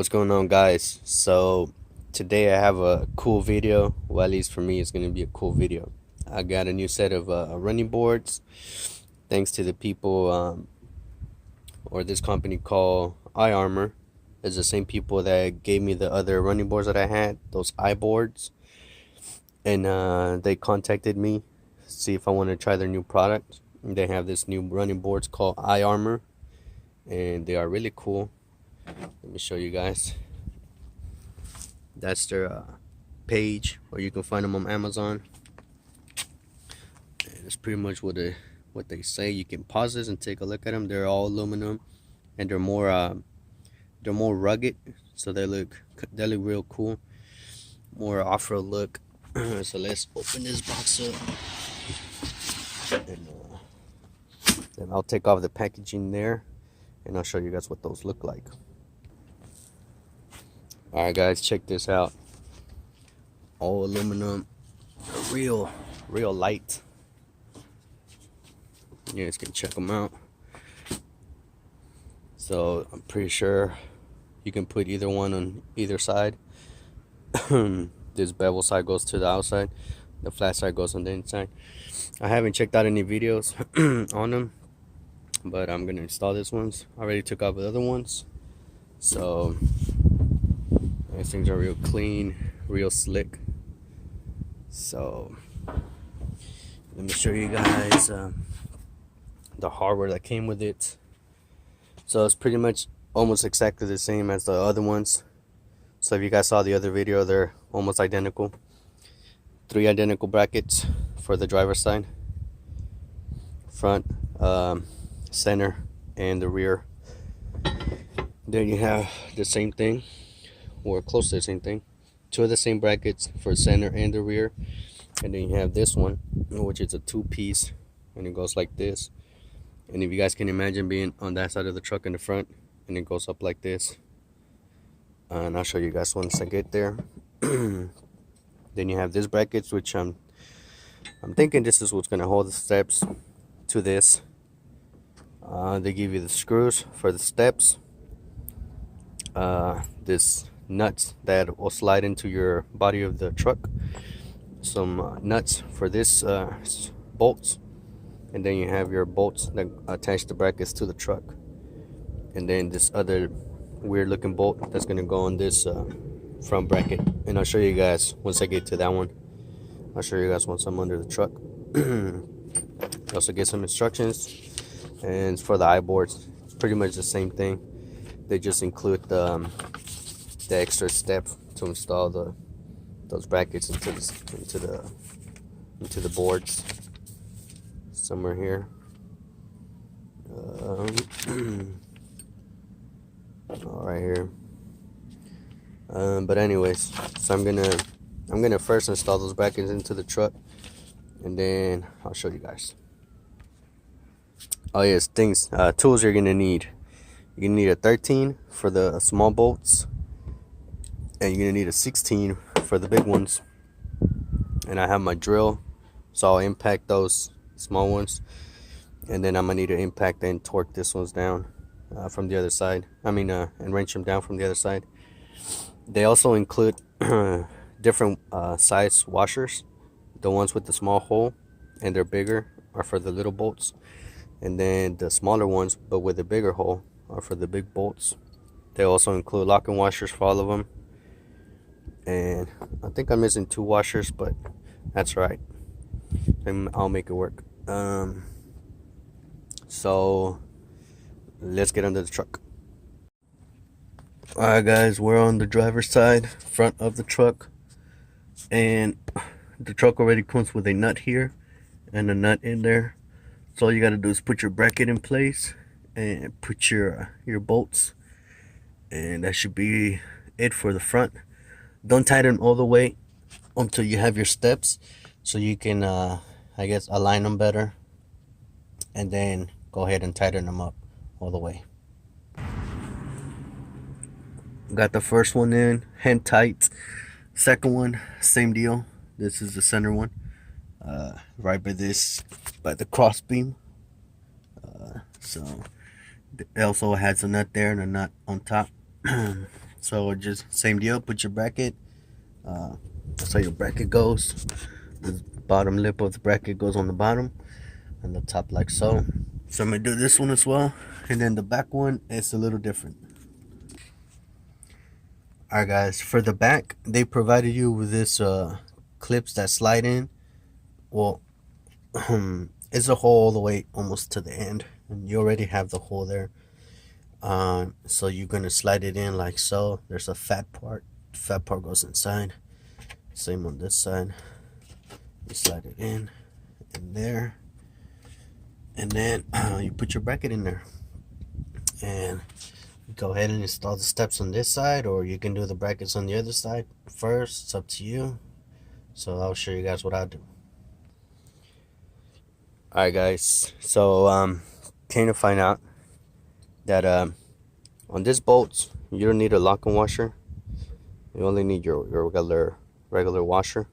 What's going on, guys? So today I have a cool video. Well, at least for me it's going to be a cool video. I got a new set of running boards thanks to the people or this company called IArmor. It's the same people that gave me the other running boards that I had, those boards, and they contacted me see if I want to try their new product. They have this new running boards called IArmor, and they are really cool. Let me show you guys. That's their page, or you can find them on Amazon. And it's pretty much what they say. You can pause this and take a look at them. They're all aluminum, and they're more rugged, so they look real cool. More off-road look. So let's open this box up, and then I'll take off the packaging there, and I'll show you guys what those look like. Alright guys, check this out. All aluminum, real light. You guys can check them out. So I'm pretty sure you can put either one on either side. This bevel side goes to the outside, the flat side goes on the inside. I haven't checked out any videos on them, but I'm gonna install these ones. I already took out the other ones, so these things are real clean, real slick. So let me show you guys the hardware that came with it. So it's pretty much almost exactly the same as the other ones. So if you guys saw the other video, they're almost identical. 3 identical brackets for the driver's side, front, center, and the rear. Then you have the same thing, or close to the same thing. 2 of the same brackets for center and the rear. And then you have this one, which is a 2-piece, and it goes like this. And if you guys can imagine being on that side of the truck in the front, and it goes up like this. And I'll show you guys once I get there. Then you have this brackets, which I'm thinking this is what's gonna hold the steps to this. They give you the screws for the steps. This nuts that will slide into your body of the truck. Some nuts for this bolts, and then you have your bolts that attach the brackets to the truck. And then this other weird looking bolt that's gonna go on this front bracket, and I'll show you guys once I get to that one. I'll show you guys once I'm under the truck. Also get some instructions, and for the boards, it's pretty much the same thing. They just include the extra step to install those brackets into the boards somewhere here. All right here. But anyways, so I'm gonna first install those brackets into the truck, and then I'll show you guys. Oh yes, tools you're gonna need. You're gonna need a 13 for the small bolts, and you're gonna need a 16 for the big ones. And I have my drill, so I'll impact those small ones, and then I'm gonna need to impact and torque this ones down from the other side. And wrench them down from the other side. They also include different size washers. The ones with the small hole and they're bigger are for the little bolts, and then the smaller ones but with a bigger hole are for the big bolts. They also include locking washers for all of them, and I think I'm missing 2 washers, but that's right, I'll make it work. So let's get under the truck. Alright guys, we're on the driver's side, front of the truck, and the truck already comes with a nut here and a nut in there. So all you gotta do is put your bracket in place and put your bolts, and that should be it for the front. Don't tighten all the way until you have your steps, so you can I guess align them better, and then go ahead and tighten them up all the way. Got the first one in, hand tight. Second one, same deal. This is the center one, right by the cross beam. So it also has a nut there and a nut on top. So just same deal, put your bracket, that's how your bracket goes. The bottom lip of the bracket goes on the bottom and the top like so. So I'm gonna do this one as well, and then the back one is a little different. Alright guys, for the back they provided you with this clips that slide in. Well, it's a hole all the way almost to the end, and you already have the hole there. So you're gonna slide it in like so. There's a fat part. The fat part goes inside. Same on this side. You slide it in there, and then you put your bracket in there, and go ahead and install the steps on this side, or you can do the brackets on the other side first. It's up to you. So I'll show you guys what I do. Alright guys, so came to find out that on this bolts you don't need a locking washer. You only need your regular washer,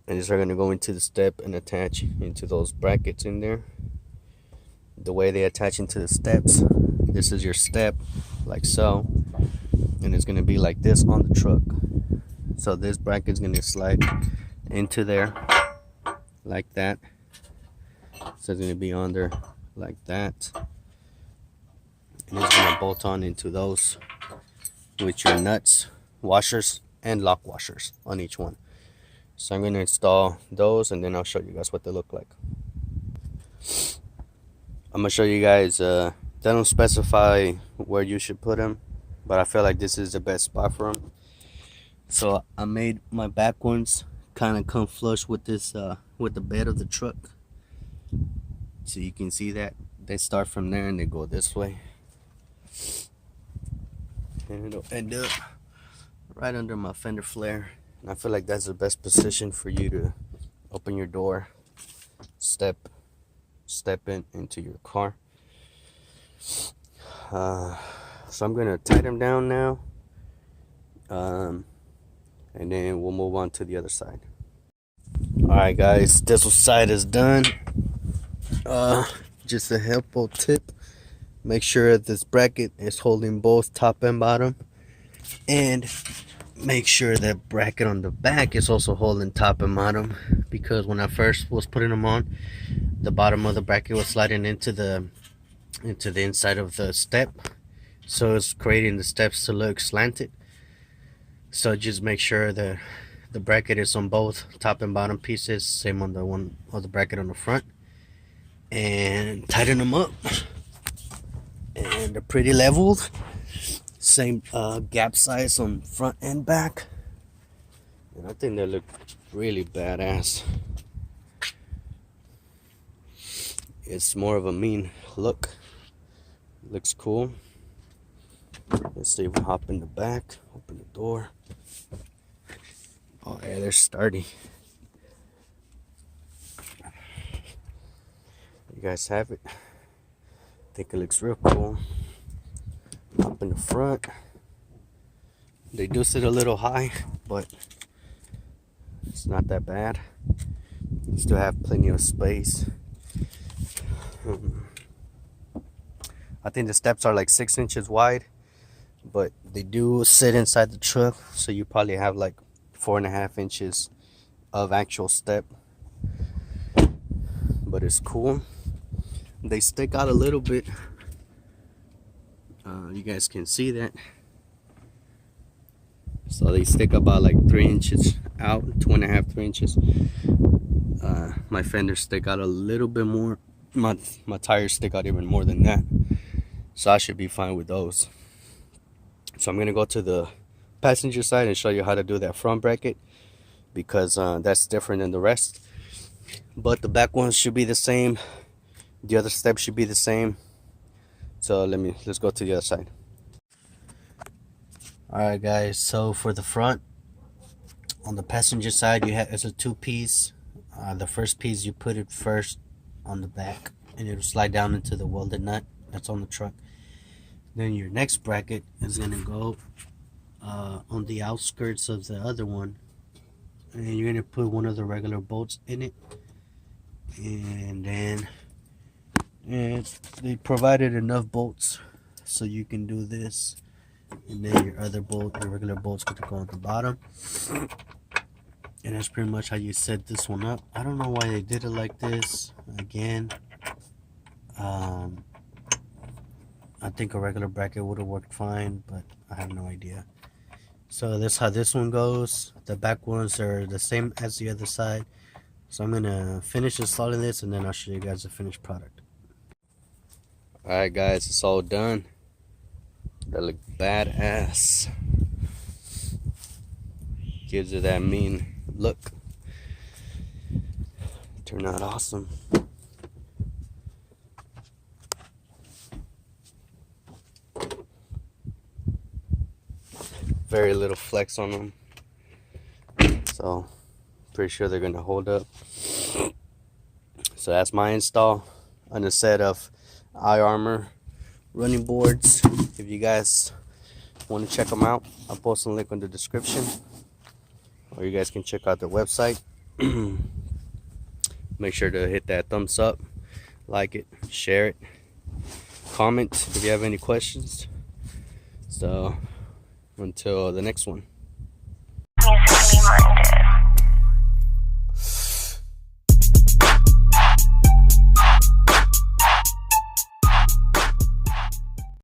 and these are going to go into the step and attach into those brackets in there. The way they attach into the steps, this is your step like so, and it's going to be like this on the truck. So this bracket is going to slide into there like that. So it's going to be on there like that, and it's going to bolt on into those with your nuts, washers, and lock washers on each one. So I'm going to install those, and then I'll show you guys what they look like. I'm going to show you guys, they don't specify where you should put them, but I feel like this is the best spot for them. So I made my back ones kind of come flush with this, with the bed of the truck. So you can see that they start from there and they go this way, and it'll end up right under my fender flare. And I feel like that's the best position for you to open your door, step in into your car. So I'm gonna tighten them down now, and then we'll move on to the other side. Alright guys, this side is done. Just a helpful tip: make sure this bracket is holding both top and bottom, and make sure that bracket on the back is also holding top and bottom, because when I first was putting them on, the bottom of the bracket was sliding into the inside of the step, so it's creating the steps to look slanted. So just make sure that the bracket is on both top and bottom pieces, same on the one of the bracket on the front, and tighten them up, and they're pretty leveled. Same gap size on front and back, and I think they look really badass. It's more of a mean look. Looks cool. Let's see if we hop in the back, open the door. Oh yeah, they're sturdy. You guys have it. I think it looks real cool. Up in the front, they do sit a little high, but it's not that bad. You still have plenty of space. I think the steps are like 6 inches wide, but they do sit inside the truck, so you probably have like 4.5 inches of actual step. But it's cool. They stick out a little bit. You guys can see that. So they stick about like 3 inches out, 2.5, 3 inches. My fenders stick out a little bit more. My tires stick out even more than that. So I should be fine with those. So I'm gonna go to the passenger side and show you how to do that front bracket, because that's different than the rest. But the back ones should be the same. The other steps should be the same. So let's go to the other side. Alright guys, so for the front, on the passenger side, it's a 2-piece. The first piece, you put it first on the back, and it'll slide down into the welded nut that's on the truck. Then your next bracket is gonna go on the outskirts of the other one, and you're gonna put one of the regular bolts in it. And then they provided enough bolts so you can do this and then your other bolt, your regular bolt's going to go at the bottom. And that's pretty much how you set this one up. I don't know why they did it like this. Again, I think a regular bracket would have worked fine, but I have no idea. So that's how this one goes. The back ones are the same as the other side. So I'm gonna finish installing this, and then I'll show you guys the finished product. Alright guys, it's all done. That look badass. Gives it that mean look. Turned out awesome. Very little flex on them, so pretty sure they're gonna hold up. So that's my install on a set of IArmor running boards. If you guys want to check them out, I'll post a link in the description, or you guys can check out their website. Make sure to hit that thumbs up, like it, share it, comment if you have any questions. So until the next one.